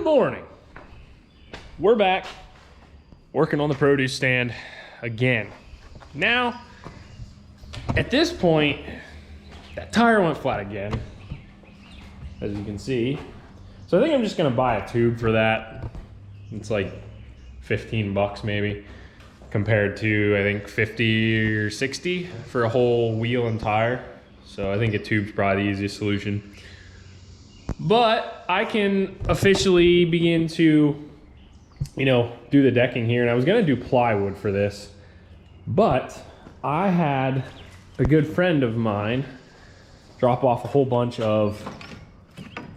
Good morning. We're back working on the produce stand again. Now, at this point, that tire went flat again, as you can see. So I think I'm just gonna buy a tube for that. It's like 15 bucks maybe, compared to I think 50 or 60 for a whole wheel and tire. So I think a tube's probably the easiest solution. But I can officially begin to, do the decking here. And I was gonna do plywood for this, but I had a good friend of mine drop off a whole bunch of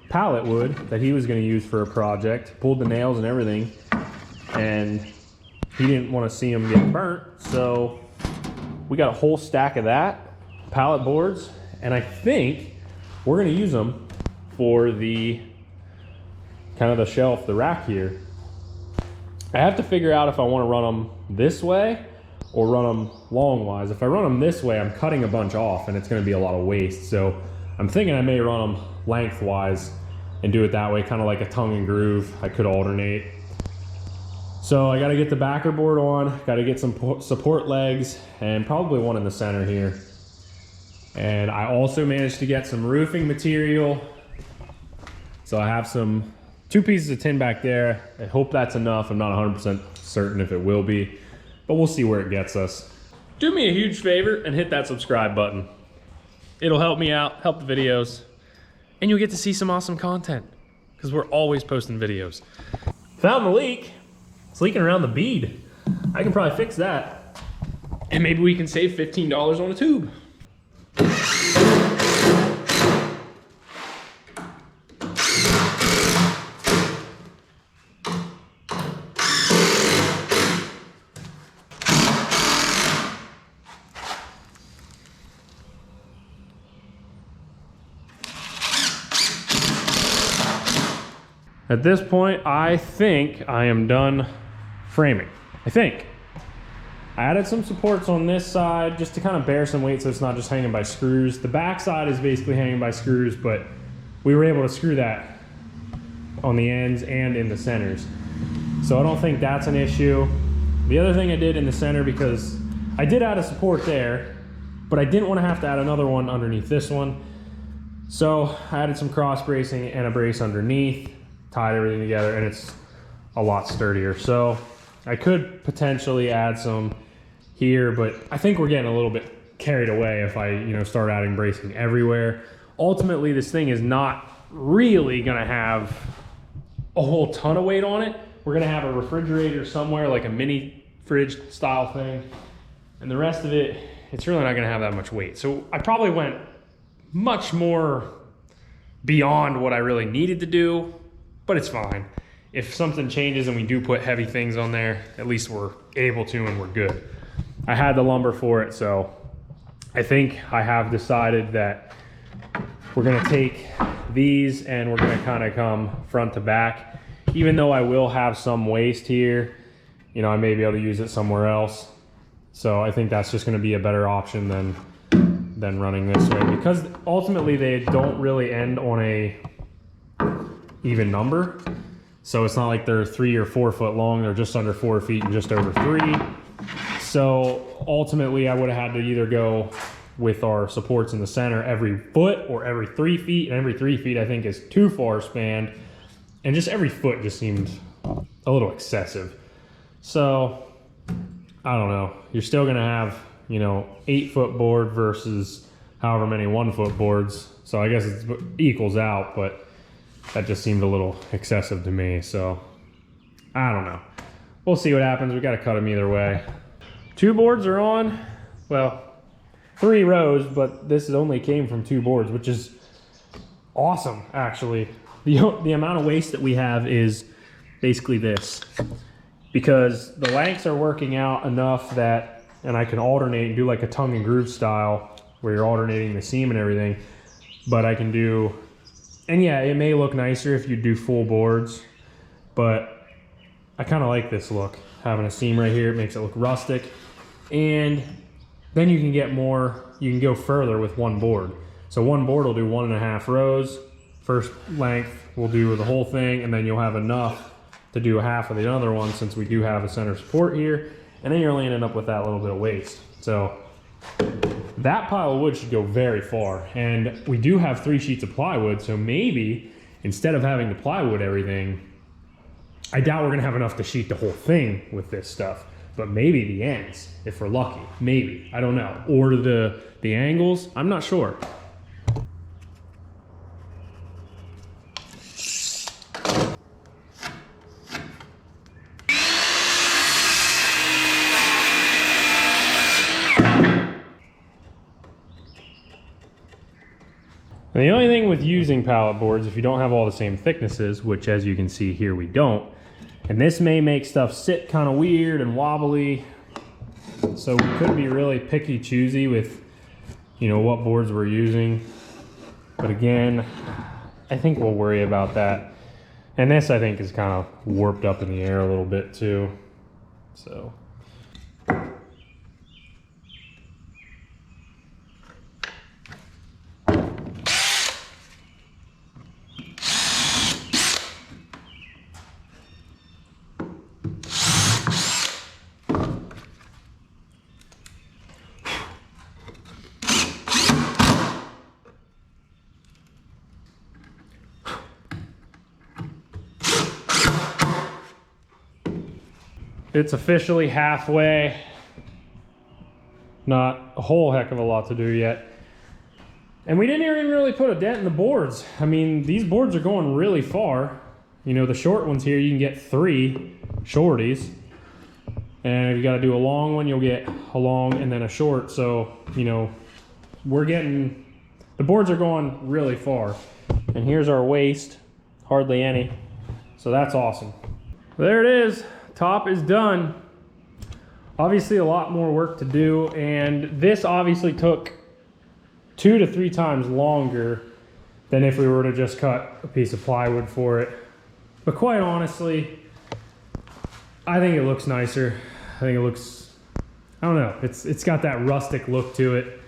pallet wood that he was gonna use for a project, pulled the nails and everything, and he didn't wanna see them get burnt. So we got a whole stack of that, pallet boards, and I think we're gonna use them for the kind of the shelf, the rack here. I have to figure out if I want to run them this way or run them long-wise. If I run them this way, I'm cutting a bunch off and it's going to be a lot of waste. So I'm thinking I may run them lengthwise and do it that way, kind of like a tongue and groove. I could alternate. So I got to get the backer board on, got to get some support legs, and probably one in the center here. And I also managed to get some roofing material. So I have two pieces of tin back there. I hope that's enough. I'm not 100% certain if it will be, but we'll see where it gets us. Do me a huge favor and hit that subscribe button. It'll help me out, help the videos, and you'll get to see some awesome content because we're always posting videos. Found the leak. It's leaking around the bead. I can probably fix that. And maybe we can save $15 on a tube. At this point, I think I am done framing. I think. I added some supports on this side just to kind of bear some weight so it's not just hanging by screws. The back side is basically hanging by screws, but we were able to screw that on the ends and in the centers. So I don't think that's an issue. The other thing I did in the center, because I did add a support there, but I didn't want to have to add another one underneath this one. So I added some cross bracing and a brace underneath, tied everything together, and it's a lot sturdier. So I could potentially add some here, but I think we're getting a little bit carried away if I, start adding bracing everywhere. Ultimately, this thing is not really gonna have a whole ton of weight on it. We're gonna have a refrigerator somewhere, like a mini fridge style thing, and the rest of it, it's really not gonna have that much weight. So I probably went much more beyond what I really needed to do, but it's fine. If something changes and we do put heavy things on there, at least we're able to and we're good. I had the lumber for it, so I think I have decided that we're gonna take these and we're gonna kind of come front to back. Even though I will have some waste here, I may be able to use it somewhere else. So I think that's just gonna be a better option than running this way, because ultimately they don't really end on a even number. So it's not like they're 3 or 4 foot long, they're just under 4 feet and just over 3. So ultimately I would have had to either go with our supports in the center every foot or every 3 feet, and every 3 feet I think is too far spanned, and just every foot just seemed a little excessive. So I don't know, you're still gonna have 8 foot board versus however many 1 foot boards, so I guess it equals out, but that just seemed a little excessive to me. So I don't know, we'll see what happens. We got to cut them either way. 2 boards are on, well, 3 rows, but this only came from 2 boards, which is awesome. Actually, the amount of waste that we have is basically this, because the lengths are working out enough that, and I can alternate and do like a tongue and groove style where you're alternating the seam and everything, but I can do, and yeah, it may look nicer if you do full boards, but I kind of like this look. Having a seam right here, it makes it look rustic. And then you can get more, you can go further with 1 board. So 1 board will do 1.5 rows, first length, we'll do the whole thing, and then you'll have enough to do half of the other one, since we do have a center support here, and then you're only ending up with that little bit of waste. So that pile of wood should go very far, and we do have 3 sheets of plywood, so maybe instead of having to plywood everything, I doubt we're gonna have enough to sheet the whole thing with this stuff, but maybe the ends, if we're lucky, maybe, I don't know. Or the angles, I'm not sure. And the only thing with using pallet boards, if you don't have all the same thicknesses, which as you can see here we don't, and this may make stuff sit kind of weird and wobbly, so we could be really picky choosy with, you know, what boards we're using. But again, I think we'll worry about that. And this I think is kind of warped up in the air a little bit too, so. It's officially halfway. Not a whole heck of a lot to do yet. And we didn't even really put a dent in the boards. I mean, these boards are going really far. You know, the short ones here, you can get 3 shorties. And if you gotta do a long one, you'll get a long and then a short. So, you know, the boards are going really far. And here's our waste, hardly any. So that's awesome. There it is. Top is done. Obviously a lot more work to do, and this obviously took 2 to 3 times longer than if we were to just cut a piece of plywood for it. But quite honestly, I think it looks nicer. I think it looks, I don't know, it's got that rustic look to it.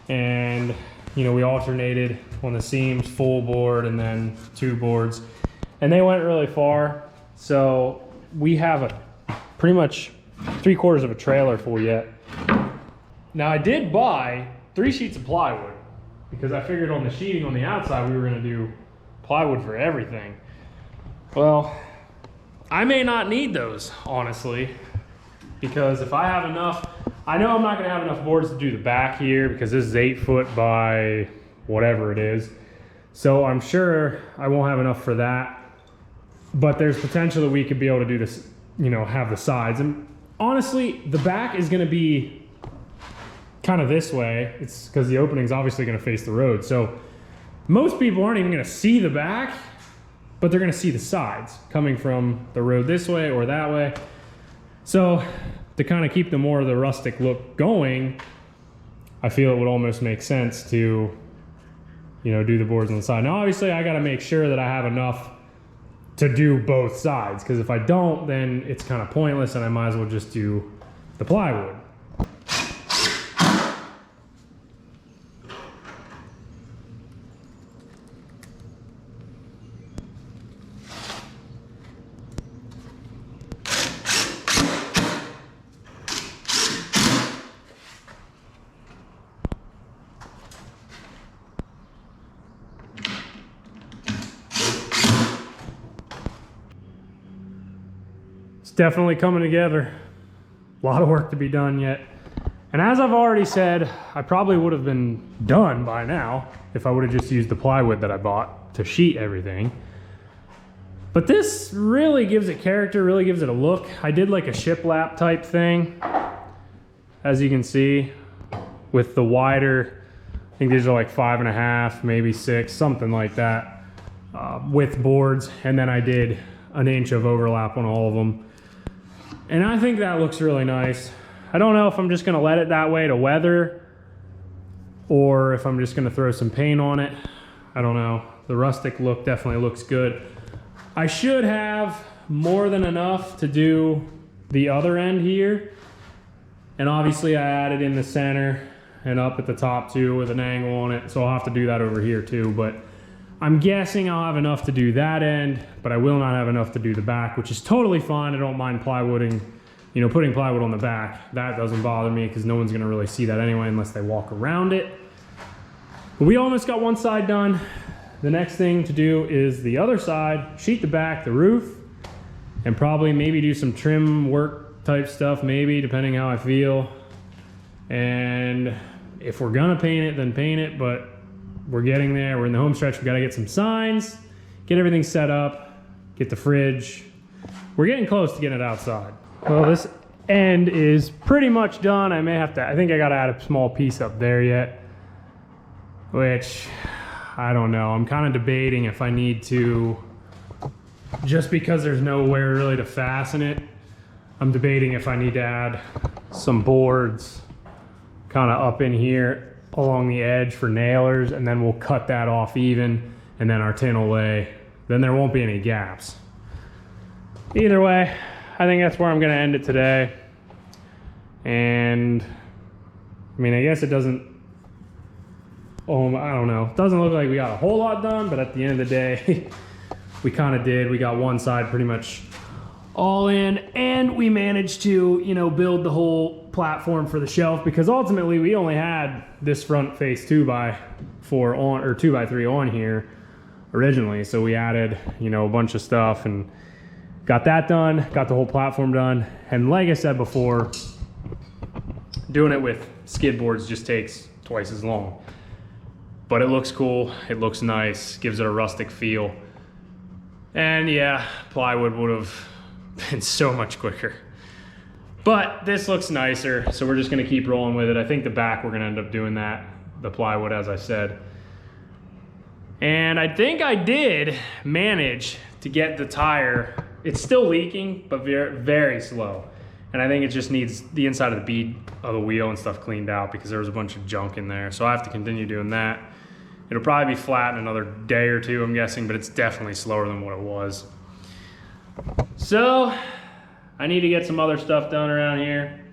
And you know, we alternated on the seams, full board and then 2 boards, and they went really far. So we have a pretty much 3/4 of a trailer full yet. Now I did buy 3 sheets of plywood because I figured on the sheeting on the outside we were gonna do plywood for everything. Well, I may not need those, honestly, because if I have enough, I know I'm not gonna have enough boards to do the back here because this is 8 foot by whatever it is. So I'm sure I won't have enough for that. But there's potential that we could be able to do this, you know, have the sides. And honestly, the back is gonna be kind of this way. It's because the opening's obviously gonna face the road. So most people aren't even gonna see the back, but they're gonna see the sides coming from the road this way or that way. So to kind of keep the more of the rustic look going, I feel it would almost make sense to, you know, do the boards on the side. Now, obviously I gotta make sure that I have enough to do both sides, because if I don't, then it's kind of pointless and I might as well just do the plywood. It's definitely coming together. A lot of work to be done yet. And as I've already said, I probably would have been done by now if I would have just used the plywood that I bought to sheet everything. But this really gives it character, really gives it a look. I did like a shiplap type thing, as you can see, with the wider, I think these are like 5.5, maybe 6, something like that, with boards. And then I did an inch of overlap on all of them. And I think that looks really nice. I don't know if I'm just gonna let it that way to weather or if I'm just gonna throw some paint on it. I don't know. The rustic look definitely looks good. I should have more than enough to do the other end here. And obviously I added in the center and up at the top too with an angle on it. So I'll have to do that over here too. But I'm guessing I'll have enough to do that end, but I will not have enough to do the back, which is totally fine. I don't mind plywooding, you know, putting plywood on the back. That doesn't bother me because no one's gonna really see that anyway unless they walk around it. But we almost got one side done. The next thing to do is the other side, sheet the back, the roof, and probably maybe do some trim work type stuff, maybe, depending how I feel. And if we're gonna paint it, then paint it, but we're getting there. We're in the home stretch. We gotta get some signs, get everything set up, get the fridge. We're getting close to getting it outside. Well, this end is pretty much done. I think I gotta add a small piece up there yet, which, I don't know. I'm kind of debating if I need to, just because there's nowhere really to fasten it. I'm debating if I need to add some boards kind of up in here along the edge for nailers, and then we'll cut that off even, and then our tin will lay. Then there won't be any gaps. Either way, I think that's where I'm gonna end it today. And I mean, I guess it doesn't, I don't know. It doesn't look like we got a whole lot done, but at the end of the day, we kind of did. We got one side pretty much all in, and we managed to, you know, build the whole platform for the shelf, because ultimately we only had this front face 2x4 on, or 2x3 on here originally. So we added, you know, a bunch of stuff and got that done, got the whole platform done. And like I said before, doing it with skid boards just takes twice as long. But it looks cool, it looks nice, gives it a rustic feel. And yeah, plywood would have been so much quicker. But this looks nicer, so we're just gonna keep rolling with it. I think the back, we're gonna end up doing that, the plywood, as I said. And I think I did manage to get the tire. It's still leaking, but very, very slow. And I think it just needs the inside of the bead of the wheel and stuff cleaned out, because there was a bunch of junk in there. So I have to continue doing that. It'll probably be flat in another day or two, I'm guessing, but it's definitely slower than what it was. So I need to get some other stuff done around here.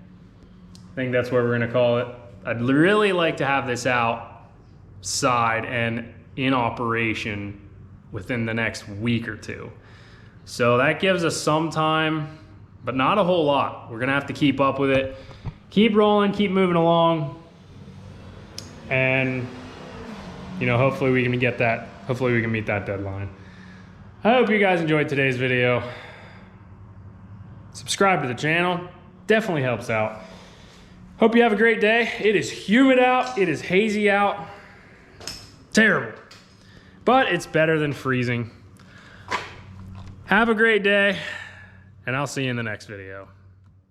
I think that's what we're gonna call it. I'd really like to have this outside and in operation within the next week or two. So that gives us some time, but not a whole lot. We're gonna have to keep up with it, keep rolling, keep moving along, and you know, hopefully we can get that, hopefully we can meet that deadline. I hope you guys enjoyed today's video. Subscribe to the channel, definitely helps out. Hope you have a great day. It is humid out, it is hazy out. Terrible, but it's better than freezing. Have a great day, and I'll see you in the next video.